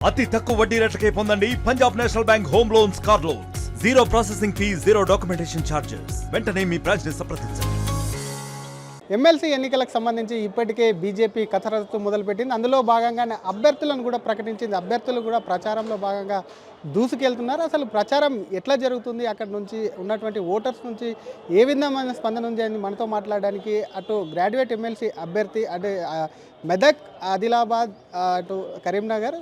అతి తక్కువ వడ్డీ రేట్లకే పొందండి Punjab national bank home loans, car loans. Zero processing fee, zero documentation charges. వెంటనే మీ బ్రాంచ్ ని సంప్రదించండి. ఎమ్మెల్సీ ఎన్నికలకు సంబంధించి ఇప్పటికే బీజేపీ కసరత్తు మొదలుపెట్టింది. అందులో భాగంగానే అభ్యర్థులను కూడా ప్రకటించింది. అభ్యర్థులు కూడా ప్రచారంలో భాగంగా దూసుకెళ్తున్నారు. అసలు ప్రచారం ఎట్లా జరుగుతుంది, అక్కడ నుంచి ఉన్నటువంటి ఓటర్స్ నుంచి ఏ విధమైన స్పందన ఉంది అని మనతో మాట్లాడడానికి అటు గ్రాడ్యుయేట్ ఎమ్మెల్సీ అభ్యర్థి అంటే మెదక్, ఆదిలాబాద్, అటు కరీంనగర్,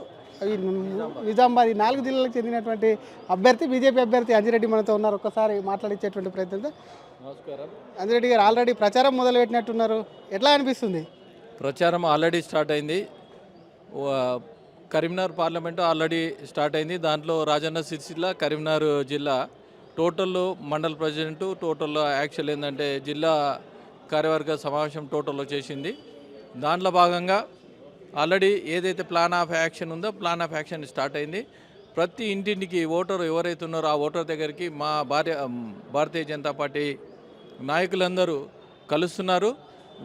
నిజామాబాద్, ఈ 4 జిల్లాలకు చెందినటువంటి అభ్యర్థి బీజేపీ అభ్యర్థి అంజిరెడ్డి మనతో ఉన్నారు. ఒక్కసారి మాట్లాడించేటువంటి ప్రయత్నం. నమస్కారం. అంజిరెడ్డి గారు ఆల్రెడీ ప్రచారం మొదలుపెట్టినట్టున్నారు, ఎట్లా అనిపిస్తుంది? ప్రచారం ఆల్రెడీ స్టార్ట్ అయింది. కరీంనగర్ పార్లమెంటు ఆల్రెడీ స్టార్ట్ అయింది. దాంట్లో రాజన్న సిరిసిల్ల, కరీంనగర్ జిల్లా టోటల్ మండల ప్రెసిడెంటు టోటల్ యాక్చువల్ ఏంటంటే జిల్లా కార్యవర్గ సమావేశం టోటల్లో చేసింది. దాంట్లో భాగంగా ఆల్రెడీ ఏదైతే ప్లాన్ ఆఫ్ యాక్షన్ ఉందో ప్లాన్ ఆఫ్ యాక్షన్ స్టార్ట్ అయింది. ప్రతి ఇంటింటికి ఓటరు ఎవరైతే ఉన్నారో ఆ ఓటర్ దగ్గరికి మా భారతీయ జనతా పార్టీ నాయకులందరూ కలుస్తున్నారు.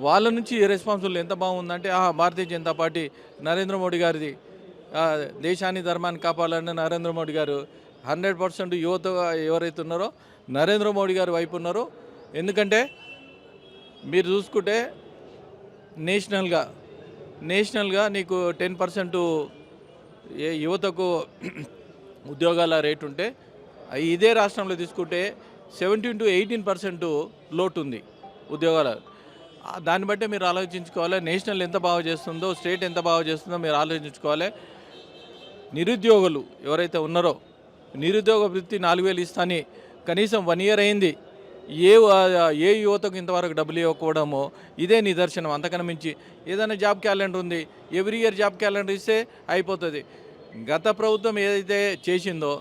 వాళ్ళ నుంచి రెస్పాన్సిబుల్ ఎంత బాగుందంటే భారతీయ జనతా పార్టీ నరేంద్ర మోడీ గారిది దేశాన్ని ధర్మాన్ని కాపాడాలని నరేంద్ర మోడీ గారు 100% యువత ఎవరైతే ఉన్నారో నరేంద్ర మోడీ గారి వైపు ఉన్నారో. ఎందుకంటే మీరు చూసుకుంటే నేషనల్గా నీకు 10% యువతకు ఉద్యోగాల రేటు ఉంటే ఇదే రాష్ట్రంలో తీసుకుంటే 17 to 18% లోటు ఉంది ఉద్యోగాల. దాన్ని బట్టి మీరు ఆలోచించుకోవాలి. నేషనల్ ఎంత బాగా చేస్తుందో స్టేట్ ఎంత బాగా చేస్తుందో మీరు ఆలోచించుకోవాలి. నిరుద్యోగులు ఎవరైతే ఉన్నారో నిరుద్యోగ వృత్తి 4,000 ఇస్తాని కనీసం 1 year అయింది. ఏ యువతకు ఇంతవరకు డబ్బులు ఇవ్వకపోవడమో ఇదే నిదర్శనం. అంతకన్నా మించి ఏదైనా జాబ్ క్యాలెండర్ ఉంది, ఎవ్రీ ఇయర్ జాబ్ క్యాలెండర్ ఇస్తే అయిపోతుంది. గత ప్రభుత్వం ఏదైతే చేసిందో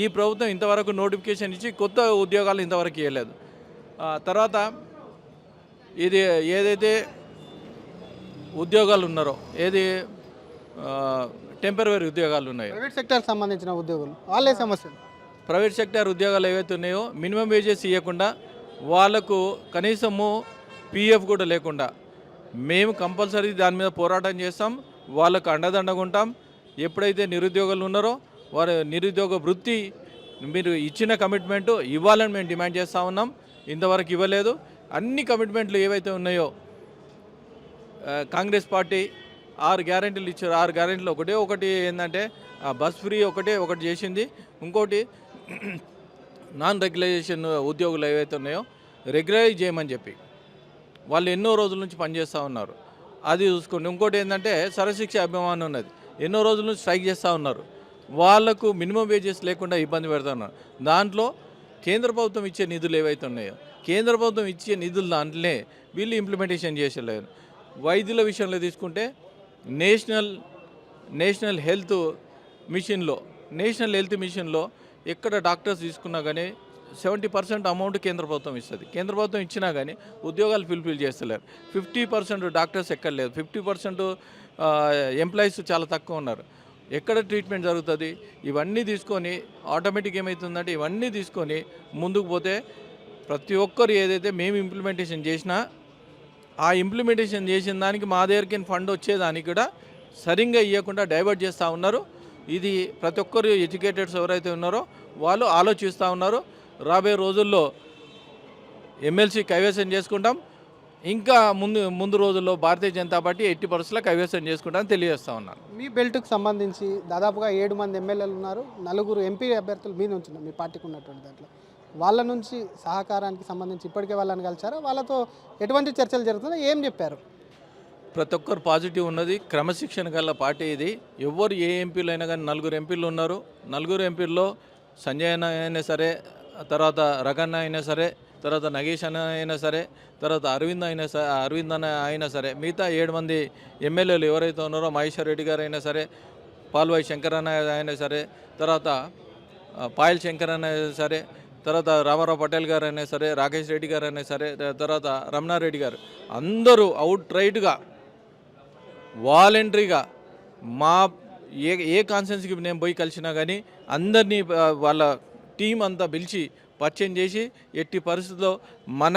ఈ ప్రభుత్వం ఇంతవరకు నోటిఫికేషన్ ఇచ్చి కొత్త ఉద్యోగాలు ఇంతవరకు ఇవ్వలేదు. తర్వాత ఇది ఏదైతే ఉద్యోగాలు ఉన్నారో ఏది టెంపరరీ ఉద్యోగాలు ఉన్నాయో ప్రైవేట్ సెక్టర్ సంబంధించిన ఉద్యోగులు వాళ్ళే సమస్యలు. ప్రైవేట్ సెక్టర్ ఉద్యోగాలు ఏవైతే ఉన్నాయో మినిమం వేజెస్ ఇవ్వకుండా వాళ్ళకు కనీసము పిఎఫ్ కూడా లేకుండా మేము కంపల్సరీ దాని మీద పోరాటం చేస్తాం. వాళ్ళకు అండదండగా ఉంటాం. ఎప్పుడైతే నిరుద్యోగులు ఉన్నారో వారి నిరుద్యోగ వృత్తి మీరు ఇచ్చిన కమిట్మెంటు ఇవ్వాలని మేము డిమాండ్ చేస్తూ ఉన్నాం. ఇంతవరకు ఇవ్వలేదు. అన్ని కమిట్మెంట్లు ఏవైతే ఉన్నాయో కాంగ్రెస్ పార్టీ 6 గ్యారెంటీలు ఇచ్చారు. 6 గ్యారెంటీలు ఒకటి ఏంటంటే బస్ ఫ్రీ ఒకటి చేసింది. ఇంకోటి నాన్ రెగ్యులైజేషన్ ఉద్యోగులు ఏవైతే ఉన్నాయో రెగ్యులైజ్ చేయమని చెప్పి వాళ్ళు ఎన్నో రోజుల నుంచి పనిచేస్తూ ఉన్నారు. అది చూసుకోండి. ఇంకోటి ఏంటంటే సర్వశిక్ష అభిమానం ఉన్నది. ఎన్నో రోజుల నుంచి స్ట్రైక్ చేస్తూ ఉన్నారు. వాళ్లకు మినిమం వేజెస్ లేకుండా ఇబ్బంది పెడుతున్నారు. దాంట్లో కేంద్ర ప్రభుత్వం ఇచ్చే నిధులు ఏవైతే ఉన్నాయో కేంద్ర ప్రభుత్వం ఇచ్చే నిధులు దాంట్లోనే వీళ్ళు ఇంప్లిమెంటేషన్ చేసలేరు. వైద్యుల విషయంలో తీసుకుంటే నేషనల్ హెల్త్ మిషన్లో ఎక్కడ డాక్టర్స్ తీసుకున్నా కానీ 70% అమౌంట్ కేంద్ర ప్రభుత్వం ఇస్తుంది. కేంద్ర ప్రభుత్వం ఇచ్చినా కానీ ఉద్యోగాలు ఫుల్ఫిల్ చేస్తలేరు. 50% డాక్టర్స్ ఎక్కడ లేదు. 50% ఎంప్లాయీస్ చాలా తక్కువ ఉన్నారు. ఎక్కడ ట్రీట్మెంట్ జరుగుతుంది? ఇవన్నీ తీసుకొని ఆటోమేటిక్ ఏమవుతుందంటే ఇవన్నీ తీసుకొని ముందుకు పోతే ప్రతి ఒక్కరు ఏదైతే మేము ఇంప్లిమెంటేషన్ చేసినా ఆ ఇంప్లిమెంటేషన్ చేసిన దానికి మా దగ్గరికి ఫండ్ వచ్చేదానికి కూడా సరిగ్గా ఇవ్వకుండా డైవర్ట్ చేస్తూ ఉన్నారు. ఇది ప్రతి ఒక్కరు ఎడ్యుకేటెడ్స్ ఎవరైతే ఉన్నారో వాళ్ళు ఆలోచిస్తూ ఉన్నారు. రాబోయే రోజుల్లో ఎమ్మెల్సీ కైవసం చేసుకుంటాం. ఇంకా ముందు రోజుల్లో భారతీయ జనతా పార్టీ 80% కైవసం చేసుకుంటామని తెలియజేస్తూ ఉన్నాను. మీ బెల్ట్కి సంబంధించి దాదాపుగా 7 మంది ఎమ్మెల్యేలు ఉన్నారు, 4 ఎంపీ అభ్యర్థులు మీ నుంచి మీ పార్టీకి ఉన్నటువంటి దాంట్లో వాళ్ళ నుంచి సహకారానికి సంబంధించి ఇప్పటికే వాళ్ళని కలిసారా? వాళ్ళతో ఎటువంటి చర్చలు జరుగుతున్నాయి, ఏం చెప్పారు? ప్రతి ఒక్కరు పాజిటివ్ ఉన్నది. క్రమశిక్షణ గల పార్టీ ఇది. ఎవరు ఏ ఎంపీలు అయినా కానీ 4 ఎంపీలు ఉన్నారు. 4 ఎంపీల్లో సంజయ్ అన్న అయినా సరే, తర్వాత రగన్న అయినా సరే, తర్వాత నగేష్ అన్న అయినా సరే, తర్వాత అరవింద్ అన్న అయినా సరే, మిగతా 7 మంది ఎమ్మెల్యేలు ఎవరైతే ఉన్నారో మహేశ్వర్ రెడ్డి గారు అయినా సరే, పాల్వాయి శంకర్ అన్న అయినా సరే, తర్వాత పాయల్ శంకర్ అన్న సరే, తర్వాత రామారావు పటేల్ గారు అయినా సరే, రాకేష్ రెడ్డి గారు అయినా సరే, తర్వాత రమణారెడ్డి గారు అందరూ అవుట్ రైట్గా వాలంటరీగా మా ఏ కాన్స్టిట్యున్సీకి నేను పోయి కలిసినా కానీ అందరినీ వాళ్ళ టీం అంతా పిలిచి పరిచయం చేసి ఎట్టి పరిస్థితుల్లో మన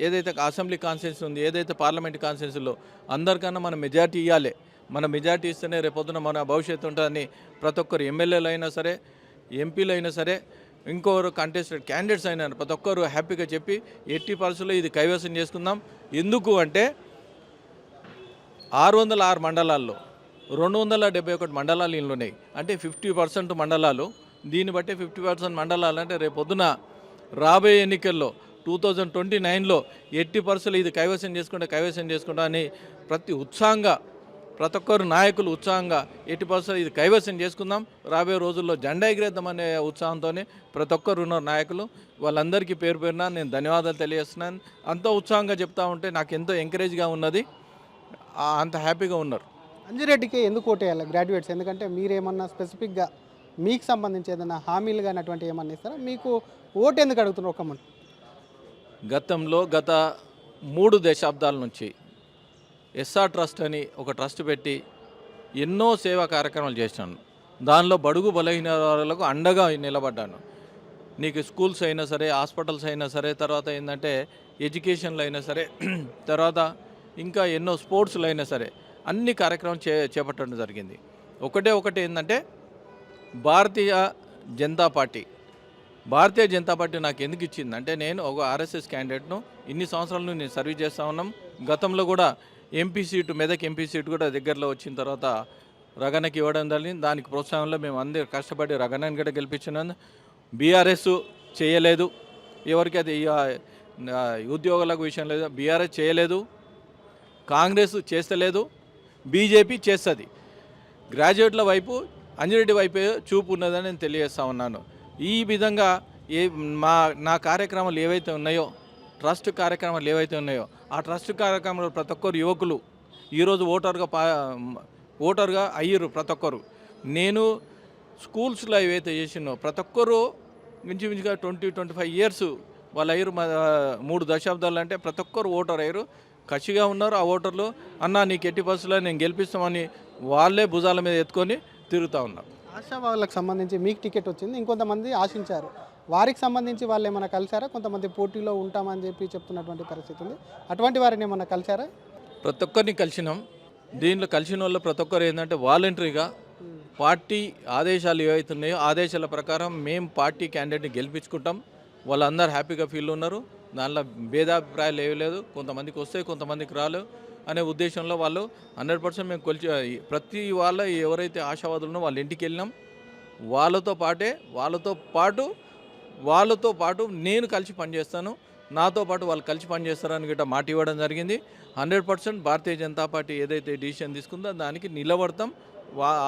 ఏదైతే అసెంబ్లీ కాన్స్టిట్యున్సీ ఉంది, ఏదైతే పార్లమెంట్ కాన్స్టిట్యున్సీలో అందరికన్నా మనం మెజార్టీ ఇవ్వాలి. మన మెజార్టీ ఇస్తేనే రేపొద్దున మన భవిష్యత్తు ఉంటుందని ప్రతి ఒక్కరు ఎమ్మెల్యేలు అయినా సరే, ఎంపీలు అయినా సరే, ఇంకొకరు కంటెస్టెడ్ క్యాండిడేట్స్ అయినా ప్రతి ఒక్కరు హ్యాపీగా చెప్పి ఎట్టి పరిస్థితుల్లో ఇది కైవసం చేసుకుందాం. ఎందుకు అంటే 606 మండలాల్లో 271 మండలాలు ఇళ్ళు ఉన్నాయి. అంటే 50% మండలాలు. దీన్ని బట్టి 50% మండలాలు అంటే రేపొద్దున రాబోయే ఎన్నికల్లో 2029లో ఎట్టి పరిస్థితులు ఇది కైవసం చేసుకుంటా అని ప్రతి ఒక్కరు నాయకులు ఉత్సాహంగా ఎట్టి పరిస్థితులు ఇది కైవసం చేసుకుందాం, రాబోయే రోజుల్లో జెండా ఎగిరేద్దాం అనే ఉత్సాహంతోనే ప్రతి ఒక్కరు ఉన్న నాయకులు వాళ్ళందరికీ పేరు పేరున నేను ధన్యవాదాలు తెలియజేస్తున్నాను. అంత ఉత్సాహంగా చెప్తా ఉంటే నాకు ఎంతో ఎంకరేజ్గా ఉన్నది, అంత హ్యాపీగా ఉన్నారు. అంజిరెడ్డికి ఎందుకు ఓటేయాలి గ్రాడ్యుయేట్స్? ఎందుకంటే మీరేమన్నా స్పెసిఫిక్గా మీకు సంబంధించి ఏదైనా హామీలు కానీ అటువంటి ఏమన్నా ఇస్తారా? మీకు ఓటు ఎందుకు అడుగుతున్నారు? ఒక మంది గత 3 దశాబ్దాల నుంచి ఎస్ఆర్ ట్రస్ట్ అని ఒక ట్రస్ట్ పెట్టి ఎన్నో సేవా కార్యక్రమాలు చేశాను. దానిలో బడుగు బలహీన వర్గాలకు అండగా నిలబడ్డాను. నీకు స్కూల్స్ అయినా సరే, హాస్పిటల్స్ అయినా సరే, తర్వాత ఏంటంటే ఎడ్యుకేషన్లో అయినా సరే, తర్వాత ఇంకా ఎన్నో స్పోర్ట్స్లో అయినా సరే అన్ని కార్యక్రమాలు చేపట్టడం జరిగింది. ఒకటి ఏంటంటే భారతీయ జనతా పార్టీ నాకు ఎందుకు ఇచ్చిందంటే, నేను ఒక ఆర్ఎస్ఎస్ క్యాండిడేట్ను, ఇన్ని సంవత్సరాలు నేను సర్వీస్ చేస్తూ ఉన్నాం. గతంలో కూడా MP seat, Medak MP seat కూడా దగ్గరలో వచ్చిన తర్వాత రగనకి ఇవ్వడం జరిగింది. దానికి ప్రోత్సాహంలో మేము అందరూ కష్టపడి రగనని కూడా గెలిపించినాను. బీఆర్ఎస్ చేయలేదు, ఎవరికి అది ఉద్యోగులకు విషయం లేదు. బీఆర్ఎస్ చేయలేదు, కాంగ్రెస్ చేస్తలేదు, బీజేపీ చేస్తుంది. గ్రాడ్యుయేట్ల వైపు అంజిరెడ్డి వైపే చూపు ఉన్నదని నేను తెలియజేస్తా ఉన్నాను. ఈ విధంగా నా కార్యక్రమాలు ఏవైతే ఉన్నాయో, ట్రస్ట్ కార్యక్రమాలు ఏవైతే ఉన్నాయో, ఆ ట్రస్ట్ కార్యక్రమాలు ప్రతి ఒక్కరు యువకులు ఈరోజు ఓటర్గా అయ్యారు. ప్రతి ఒక్కరు నేను స్కూల్స్లో ఏవైతే చేసినో ప్రతి ఒక్కరు మించుమించుగా 20-25 ఇయర్స్ వాళ్ళు అయ్యారు. 3 దశాబ్దాలు అంటే ప్రతి ఒక్కరు ఓటర్ అయ్యారు, కసిగా ఉన్నారు. ఆ ఓటర్లు అన్న నీకు ఎట్టి పరిస్థితుల్లో నేను గెలిపిస్తామని వాళ్ళే భుజాల మీద ఎత్తుకొని తిరుగుతూ ఉన్నారు. ఆశా వాళ్ళకి సంబంధించి మీకు టికెట్ వచ్చింది, ఇంకొంతమంది ఆశించారు. వారికి సంబంధించి వాళ్ళు ఏమైనా కలిసారా? కొంతమంది పోటీలో ఉంటామని చెప్పి చెప్తున్నటువంటి పరిస్థితి ఉంది. అటువంటి వారిని ఏమైనా కలిసారా? ప్రతి ఒక్కరిని కలిసినాం. దీనిలో కలిసిన వాళ్ళు ప్రతి ఒక్కరు ఏంటంటే వాలంటరీగా పార్టీ ఆదేశాలు ఏవైతే ఉన్నాయో ఆదేశాల ప్రకారం మేము పార్టీ క్యాండిడేట్ని గెలిపించుకుంటాం. వాళ్ళందరూ హ్యాపీగా ఫీల్ ఉన్నారు. దానిలో భేదాభిప్రాయాలు ఏమీ లేదు. కొంతమందికి వస్తే కొంతమందికి రాలు అనే ఉద్దేశంలో వాళ్ళు 100% మేము ప్రతి వాళ్ళ ఎవరైతే ఆశావాదులున్నో వాళ్ళ ఇంటికి వెళ్ళినాం. వాళ్ళతో పాటు నేను కలిసి పనిచేస్తాను, నాతో పాటు వాళ్ళు కలిసి పనిచేస్తారని గిట్ట మాట ఇవ్వడం జరిగింది. 100% భారతీయ జనతా పార్టీ ఏదైతే డిసిషన్ తీసుకుందో దానికి నిలబడతాం.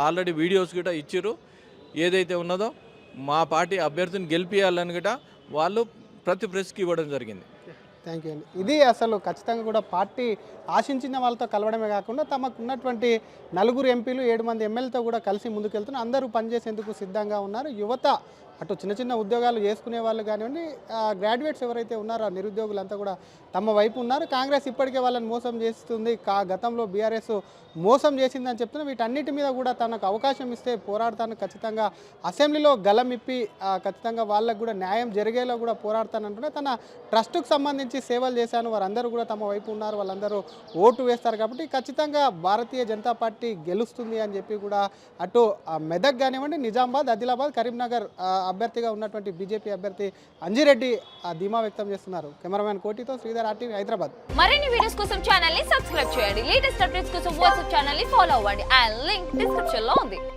ఆల్రెడీ వీడియోస్ గిట్ట ఇచ్చారు. ఏదైతే ఉన్నదో మా పార్టీ అభ్యర్థిని గెలిపియాలని గిట్ట వాళ్ళు ప్రతి ప్రెస్కి ఇవ్వడం జరిగింది. థ్యాంక్ యూ అండి. ఇది అసలు ఖచ్చితంగా కూడా పార్టీ ఆశించిన వాళ్ళతో కలవడమే కాకుండా తమకు ఉన్నటువంటి 4 ఎంపీలు 7 మంది ఎమ్మెల్యేతో కూడా కలిసి ముందుకెళ్తున్నారు. అందరూ పనిచేసేందుకు సిద్ధంగా ఉన్నారు. యువత అటు చిన్న ఉద్యోగాలు చేసుకునే వాళ్ళు కానివ్వండి, గ్రాడ్యుయేట్స్ ఎవరైతే ఉన్నారో నిరుద్యోగులంతా కూడా తమ వైపు ఉన్నారు. కాంగ్రెస్ ఇప్పటికే వాళ్ళని మోసం చేస్తుంది, గతంలో బీఆర్ఎస్ మోసం చేసిందని చెప్తున్నా. వీటన్నిటి మీద కూడా తనకు అవకాశం ఇస్తే పోరాడతాను, ఖచ్చితంగా అసెంబ్లీలో గలమిప్పి ఖచ్చితంగా వాళ్ళకు కూడా న్యాయం జరిగేలా కూడా పోరాడతానంటున్నా. తన ట్రస్టుకు సంబంధించి సేవలు చేశాను, వారందరూ కూడా తమ వైపు ఉన్నారు, వాళ్ళందరూ ఓటు వేస్తారు కాబట్టి ఖచ్చితంగా భారతీయ జనతా పార్టీ గెలుస్తుంది అని చెప్పి కూడా అటు మెదక్ కానివ్వండి, నిజామాబాద్, ఆదిలాబాద్, కరీంనగర్ అభ్యర్థిగా ఉన్నటువంటి బీజేపీ అభ్యర్థి అంజిరెడ్డి ధీమా వ్యక్తం చేస్తున్నారు. కెమెరామెన్ కోటితో శ్రీధర్, RTV, హైదరాబాద్. మరిన్ని వీడియోస్ కోసం ఛానల్ ని సబ్స్క్రైబ్ చేయండి. లేటెస్ట్ అప్డేట్స్ కోసం వాట్సాప్ ఛానల్ ని ఫాలో అవ్వండి. ఆ లింక్ డిస్క్రిప్షన్ లో ఉంది.